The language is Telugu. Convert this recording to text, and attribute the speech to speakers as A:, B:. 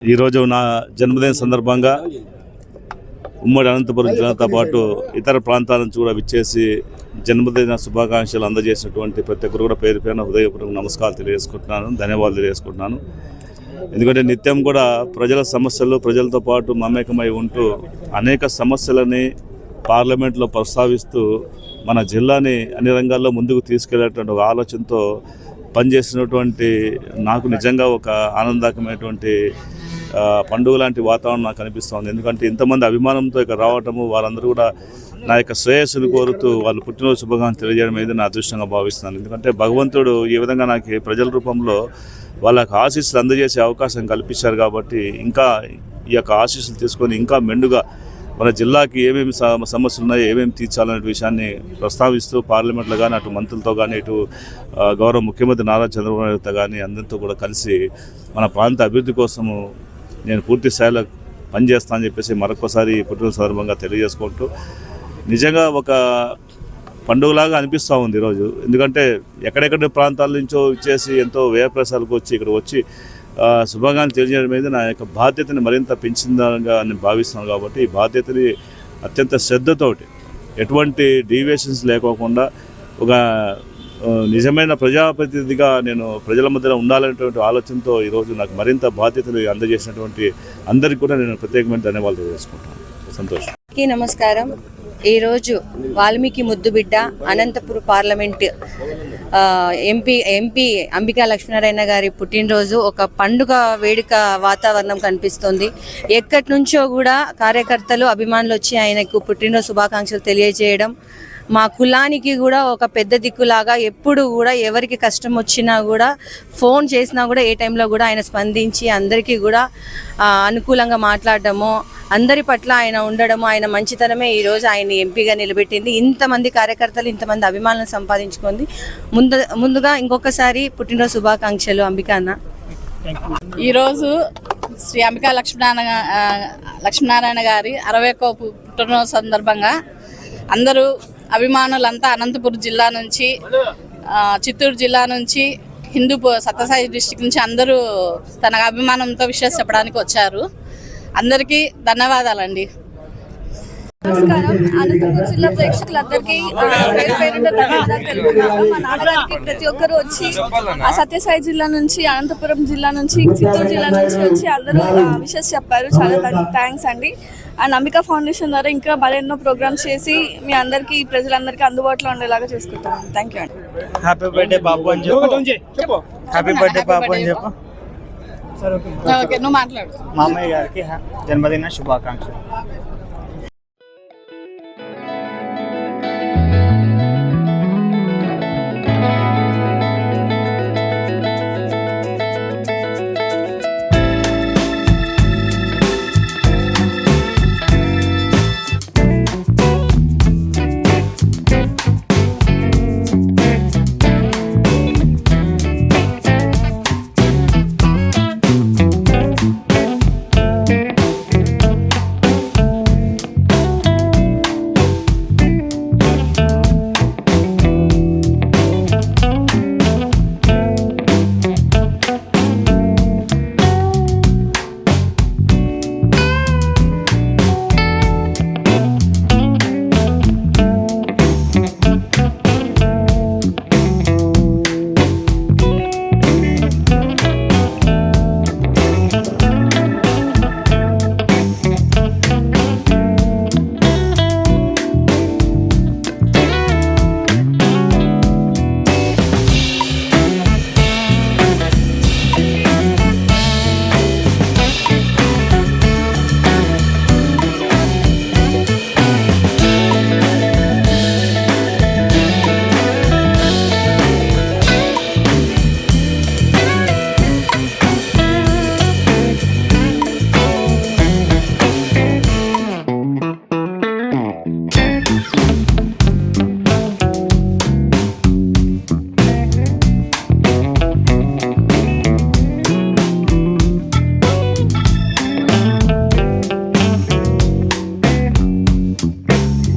A: ఈరోజు నా జన్మదిన సందర్భంగా ఉమ్మడి అనంతపురం జిల్లాతో పాటు ఇతర ప్రాంతాల నుంచి కూడా విచ్చేసి జన్మదిన శుభాకాంక్షలు అందజేసినటువంటి ప్రతి ఒక్కరు కూడా పేరు పేరున హృదయపూర్వక నమస్కారాలు తెలియజేసుకుంటున్నాను, ధన్యవాదాలు తెలియజేసుకుంటున్నాను. ఎందుకంటే నిత్యం కూడా ప్రజల సమస్యలు ప్రజలతో పాటు మమేకమై ఉంటూ అనేక సమస్యలని పార్లమెంట్లో ప్రస్తావిస్తూ మన జిల్లాని అన్ని రంగాల్లో ముందుకు తీసుకెళ్లేటువంటి ఒక ఆలోచనతో పనిచేసినటువంటి నాకు నిజంగా ఒక ఆనందకరమైనటువంటి పండుగ లాంటి వాతావరణం నాకు అనిపిస్తుంది. ఎందుకంటే ఇంతమంది అభిమానంతో ఇక్కడ రావటము, వారందరూ కూడా నా యొక్క శ్రేయస్సును కోరుతూ వాళ్ళు పుట్టినరోజు శుభాకాంక్షలు తెలియజేయడం అనేది నా అదృష్టంగా భావిస్తున్నాను. ఎందుకంటే భగవంతుడు ఈ విధంగా నాకు ప్రజల రూపంలో వాళ్ళకి ఆశీస్సులు అందజేసే అవకాశం కల్పించారు. కాబట్టి ఇంకా ఈ యొక్క ఆశీస్సులు తీసుకొని ఇంకా మెండుగా మన జిల్లాకి ఏమేమి సమస్యలు ఉన్నాయో ఏమేమి తీర్చాలనే విషయాన్ని ప్రస్తావిస్తూ పార్లమెంట్లో కానీ అటు మంత్రులతో కానీ ఇటు గౌరవ ముఖ్యమంత్రి నారా చంద్రబాబు నాయుడుతో కానీ అందరితో కూడా కలిసి మన ప్రాంత అభివృద్ధి కోసము నేను పూర్తి స్థాయిలో పనిచేస్తానని చెప్పేసి మరొకసారి పుట్టిన సందర్భంగా తెలియజేసుకుంటూ నిజంగా ఒక పండుగలాగా అనిపిస్తూ ఉంది ఈరోజు. ఎందుకంటే ఎక్కడెక్కడ ప్రాంతాల నుంచో ఇచ్చేసి ఎంతో వ్యయప్రసాలకు వచ్చి ఇక్కడ వచ్చి శుభాకాంక్షలు తెలియజేయడం మీద నా యొక్క బాధ్యతని మరింత పెంచిందగా నేను భావిస్తున్నాను. కాబట్టి ఈ బాధ్యతని అత్యంత శ్రద్ధతోటి ఎటువంటి డీవియేషన్స్ లేకోకుండా ఒక నిజమైన ప్రజాప్రతినిధిగా నేను ప్రజల మధ్యలో ఉండాలనేటువంటి ఆలోచనతో ఈరోజు నాకు మరింత బాధ్యతలు అందజేసినటువంటి అందరికీ కూడా నేను ప్రత్యేకమైన ధన్యవాదాలు తెలుసుకుంటాను. సంతోషం.
B: నమస్కారం. ఈరోజు వాల్మీకి ముద్దుబిడ్డ అనంతపురం పార్లమెంట్ ఎంపీ అంబికా లక్ష్మీనారాయణ గారి పుట్టినరోజు ఒక పండుగ వేడుక వాతావరణం కనిపిస్తుంది. ఎక్కడి నుంచో కూడా కార్యకర్తలు అభిమానులు వచ్చి ఆయనకు పుట్టినరోజు శుభాకాంక్షలు తెలియజేయడం, మా కులానికి కూడా ఒక పెద్ద దిక్కులాగా ఎప్పుడు కూడా ఎవరికి కష్టం వచ్చినా కూడా ఫోన్ చేసినా కూడా ఏ టైంలో కూడా ఆయన స్పందించి అందరికీ కూడా అనుకూలంగా మాట్లాడడము, అందరి పట్ల ఆయన ఉండడము, ఆయన మంచితనమే ఈరోజు ఆయన ఎంపీగా నిలబెట్టింది. ఇంతమంది కార్యకర్తలు ఇంతమంది అభిమానులను సంపాదించుకుంది. ముందుగా ఇంకొకసారి పుట్టినరోజు శుభాకాంక్షలు అంబికా అన్న.
C: ఈరోజు శ్రీ అంబికా లక్ష్మీనారాయణ గారి 61వ పుట్టినరోజు సందర్భంగా అందరూ అభిమానులంతా అనంతపురం జిల్లా నుంచి, చిత్తూరు జిల్లా నుంచి, సత్యసాయి డిస్ట్రిక్ట్ నుంచి అందరూ తన అభిమానంతో విషయం చెప్పడానికి వచ్చారు. అందరికీ ధన్యవాదాలండి.
D: నమస్కారం. అనంతపురం జిల్లా ప్రేక్షకులందరికీ పేరు పేరున ధన్యవాదాలు తెలుపుతున్నాను. మా నాన్నగారికి ప్రతి ఒక్కరు వచ్చి సత్యసాయి జిల్లా నుంచి, అనంతపురం జిల్లా నుంచి, చిత్తూరు జిల్లా నుంచి వచ్చి అందరూ విషెస్ చెప్పారు. చాలా థ్యాంక్స్ అండి. అండ్ అంబికా ఫౌండేషన్ ద్వారా ఇంకా మరెన్నో ప్రోగ్రామ్స్ చేసి మీ అందరికీ ప్రజలందరికీ అందుబాటులో ఉండేలాగా చేసుకుంటాం. థ్యాంక్ యూ అండి.
E: హ్యాపీ బర్త్డే బాబు అని చెప్పు. హ్యాపీ బర్త్డే బాబు అని చెప్పు.
C: ఓకే, నువ్వు మాట్లాడు.
E: మా అమ్మయ్య గారికి జన్మదిన శుభాకాంక్షలు.